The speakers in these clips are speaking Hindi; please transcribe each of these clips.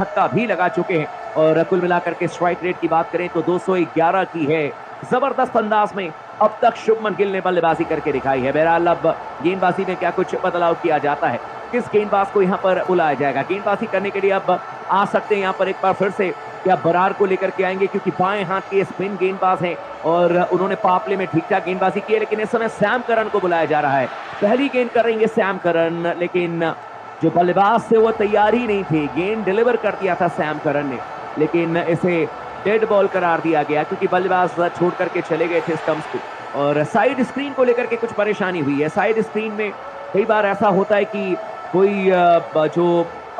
छक्का भी लगा चुके हैं और कुल मिलाकर के स्ट्राइक रेट की बात करें तो 211 की है। जबरदस्त अंदाज में अब तक शुभमन गिल ने बल्लेबाजी करके दिखाई है। बहरहाल अब गेंदबाजी में क्या कुछ बदलाव किया जाता है, किस गेंदबाज को यहाँ पर बुलाया जाएगा, गेंदबाजी करने के लिए अब आ सकते हैं यहाँ पर एक बार फिर से क्या बरार को लेकर के आएंगे, क्योंकि बाएं हाथ के स्पिन गेंदबाज हैं और उन्होंने पावले में ठीक ठाक गेंदबाजी की है। लेकिन इस समय सैम करन को बुलाया जा रहा है। पहली गेंद करेंगे सैम करन, लेकिन जो बल्लेबाज थे वो तैयार ही नहीं थे। गेंद डिलीवर कर दिया था सैम करन ने, लेकिन इसे डेड बॉल करार दिया गया क्योंकि बल्लेबाज छोड़ करके चले गए थे स्टंप्स को। और साइड स्क्रीन को लेकर के कुछ परेशानी हुई है। साइड स्क्रीन में कई बार ऐसा होता है कि कोई जो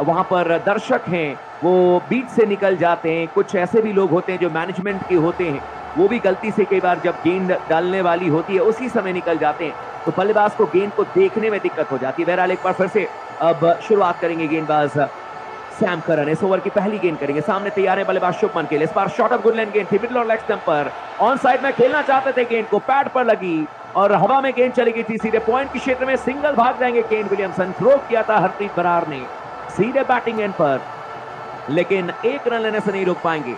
वहां पर दर्शक हैं वो बीच से निकल जाते हैं। कुछ ऐसे भी लोग होते हैं जो मैनेजमेंट के होते हैं, वो भी गलती से कई बार जब गेंद डालने वाली होती है उसी समय निकल जाते हैं, तो बल्लेबाज को गेंद को देखने में दिक्कत हो जाती है। बहरहाल एक बार फिर से अब शुरुआत करेंगे गेंदबाज सैम करन। इस ओवर की पहली गेंद करेंगे। सामने तैयार है बल्लेबाज शुभमन गिल। इस बार शॉट ऑफ गुड लेंथ गेंद थी मिडिल और लेग स्टंप पर। ऑन साइड में खेलना चाहते थे, गेंद को पैड पर लगी और हवा में गेंद चली गई थी सीधे पॉइंट के क्षेत्र में। सिंगल भाग जाएंगे केन विलियमसन। थ्रो किया था हरप्रीत बरार ने सीधे बैटिंग एंड पर, लेकिन एक रन लेने से नहीं रोक पाएंगे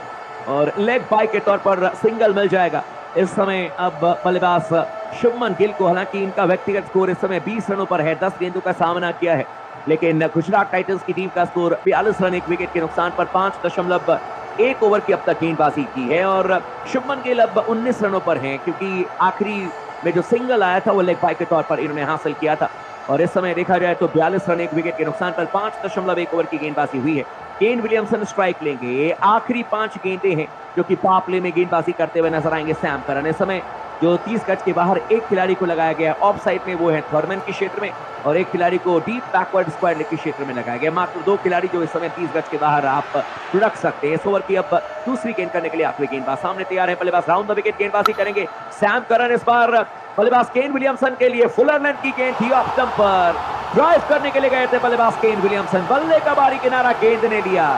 और लेग बाय के तौर पर सिंगल मिल जाएगा। इस समय अब बल्लेबाज शुभमन गिल को, हालांकि इनका व्यक्तिगत स्कोर इस समय 20 रनों पर है, 10 गेंदों का सामना किया है, लेकिन गुजरात टाइटंस की टीम का स्कोर 42 रन, एक विकेट के नुकसान पर 5.1 ओवर की अब तक गेंदबाजी की है और शुभमन गिल अब 19 रनों पर हैं, क्योंकि आखिरी में जो सिंगल आया था वो लेग बाय के तौर पर इन्होंने हासिल किया था। और इस समय देखा जाए तो 42 रन, एक विकेट के नुकसान पर 5.1 ओवर की गेंदबाजी हुई है। केन विलियमसन स्ट्राइक लेंगे। आखिरी 5 गेंदें हैं जो कि पावर प्ले में गेंदबाजी करते हुए नजर आएंगे सैम करन। इस समय जो 30 गज के बाहर एक खिलाड़ी को लगाया गया ऑफ साइड में, वो है थर्मन के क्षेत्र में, और एक खिलाड़ी को डीप बैकवर्ड स्क्वायर लेग के क्षेत्र में लगाया गया। मात्र 2 खिलाड़ी जो इस समय 30 गज के बाहर आप रख सकते हैं। इस ओवर की अब दूसरी गेंद करने के लिए आखिरी गेंदबाज सामने तैयार है बल्लेबाज राउंड द विकेट गेंदबाजी करेंगे सैम करन। इस बार बल्लेबाज केन विलियमसन के लिए फुलर लेंथ की गेंद थी ऑफ स्टंप पर। ड्राइव करने के लिए गए थे बल्लेबाज केन विलियमसन। बल्ले का बारी किनारा गेंद ने लिया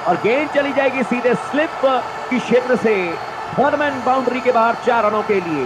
और गेंद चली जाएगी सीधे स्लिप की क्षेत्र से थर्मन बाउंड्री के बाहर 4 रनों के लिए।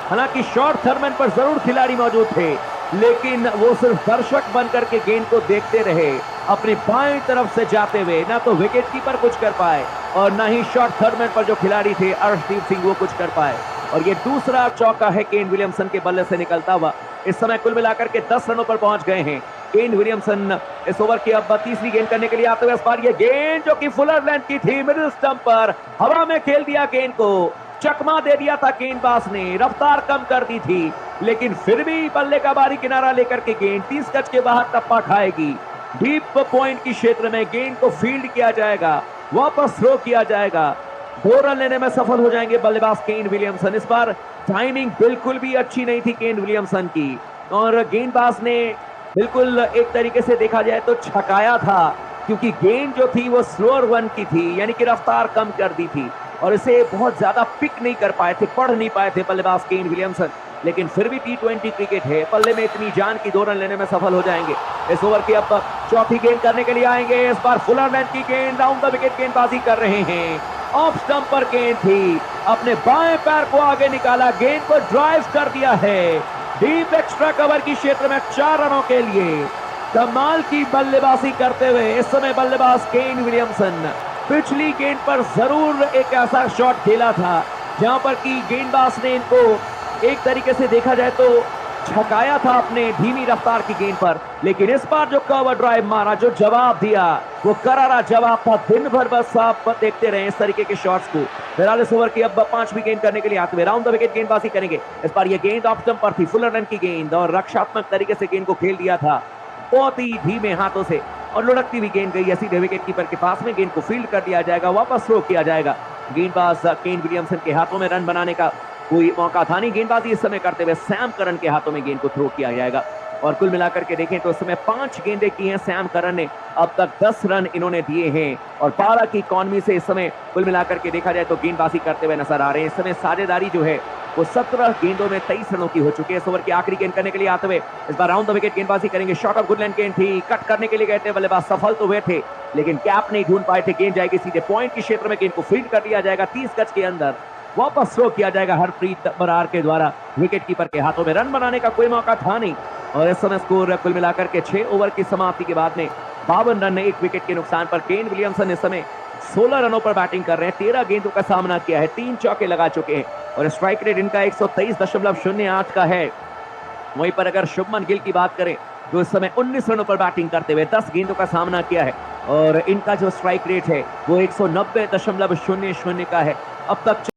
हालांकि शॉर्ट थर्मन पर जरूर खिलाड़ी मौजूद थे, लेकिन वो सिर्फ दर्शक बनकर के गेंद को देखते रहे अपनी बाएं तरफ से जाते हुए। ना तो विकेट कीपर कुछ कर पाए और ना ही शॉर्ट थर्मन पर जो खिलाड़ी थे अर्शदीप सिंह वो कुछ कर पाए। और ये दूसरा चौका है केन विलियमसन के बल्ले से निकलता हुआ। इस समय कुल मिलाकर के 10 रनों पर पहुंच गए हैं केन विलियमसन। इस ओवर की अब तीसरी गेंद करने के लिए आते हुए इस बार ये गेंद जो कि फुलर लेंथ की थी मिडिल स्टंप पर, हवा में खेल दिया गेंद को, चकमा दे दिया था गेंदबाज ने, रफ्तार कम कर दी थी, लेकिन फिर भी बल्ले का बारी किनारा लेकर के गेंद 30 गज के बाहर टप्पा खाएगी। डीप पॉइंट की क्षेत्र में गेंद को फील्ड किया जाएगा, वापस थ्रो किया जाएगा। 2 रन लेने में सफल हो जाएंगे बल्लेबाज केन विलियमसन। इस बार टाइमिंग बिल्कुल भी अच्छी नहीं थी केन विलियमसन की और गेंदबाज ने बिल्कुल एक तरीके से देखा जाए तो छकाया था, क्योंकि गेंद जो थी वो स्लोअर वन की थी, यानी कि रफ्तार कम कर दी थी और इसे बहुत ज्यादा पिक नहीं कर पाए थे, पढ़ नहीं पाए थे बल्लेबाज केन विलियमसन। लेकिन फिर भी T20 क्रिकेट है, पल्ले में इतनी जान की 2 रन लेने में सफल हो जाएंगे। इस ओवर की अब चौथी गेंद करने के लिए आएंगे। इस बार फुलर लेंथ की गेंद राउंड द विकेट गेंदबाजी कर रहे हैं। ऑफ स्टंप पर गेंद थी, अपने बाएं पैर को आगे निकाला, गेंद को ड्राइव कर दिया है डीप एक्स्ट्रा कवर की क्षेत्र में 4 रनों के लिए। कमाल की बल्लेबाजी करते हुए इस समय बल्लेबाज केन विलियमसन पिछली गेंद पर जरूर एक ऐसा शॉट खेला था जहां पर कि गेंदबाज ने इनको एक तरीके से देखा जाए तो छकाया था अपने धीमी रफ्तार की गेंद पर, लेकिन इस बार जो कवर ड्राइव मारा, जो जवाब दिया, वो करारा जवाब था। दिन भर बस आप देखते रहे इस तरीके के शॉट्स को। बहरहाल इस ओवर की अब 5वीं गेंद करने के लिए आते हुए राउंड द विकेट गेंदबाजी करेंगे। इस बार ये गेंद ऑफ स्टंप पर थी, फुलर रन की गेंद और रक्षात्मक तरीके से गेंद को खेल दिया था बहुत ही धीमे हाथों से और लुढ़कती हुई गेंद गई सीधे विकेट कीपर के पास में। गेंद को फील्ड कर दिया जाएगा, वापस थ्रो किया जाएगा। गेंदबाज केन विलियमसन के हाथों में रन बनाने का कोई मौका था नहीं। गेंदबाजी इस समय करते हुए सैम करन के हाथों में गेंद को थ्रो किया जाएगा और कुल मिलाकर के देखें तो इस समय 5 गेंदें की हैं सैम करन ने। अब तक 10 रन इन्होंने दिए हैं और 12 की इकॉनमी से इस समय कुल मिलाकर के देखा जाए तो गेंदबाजी करते हुए नजर आ रहे हैं। इस समय साझेदारी जो है वो 17 गेंदों में 23 रनों की हो चुकी है। इस ओवर की आखिरी गेंद करने के लिए आते हुए इस बार राउंड द विकेट गेंदबाजी करेंगे। शॉट ऑफ गुड लेंथ गेंद थी, कट करने के लिए गए थे बल्लेबाज, सफल तो हुए थे लेकिन कैप नहीं ढूंढ पाए थे। गेंद जाएगी सीधे पॉइंट के क्षेत्र में, गेंद को फील्ड कर दिया जाएगा 30 गज के अंदर, वापस थ्रो किया जाएगा हरप्रीत बरार के द्वारा। विकेट कीपर के हाथों में रन बनाने का कोई मौका था नहीं और इस समय स्कोर कुल मिलाकर के 6 ओवर की समाप्ति के बाद में 52 रन 1 विकेट के नुकसान पर। केन विलियमसन इस समय 16 रनों पर बैटिंग कर रहे हैं, 13 गेंदों का सामना किया है, 3 चौके लगा चुके हैं और स्ट्राइक रेट इनका 123.08 का है। वहीं पर अगर शुभमन गिल की बात करें तो इस समय 19 रनों पर बैटिंग करते हुए 10 गेंदों का सामना किया है और इनका जो स्ट्राइक रेट है वो 190.00 का है। अब तक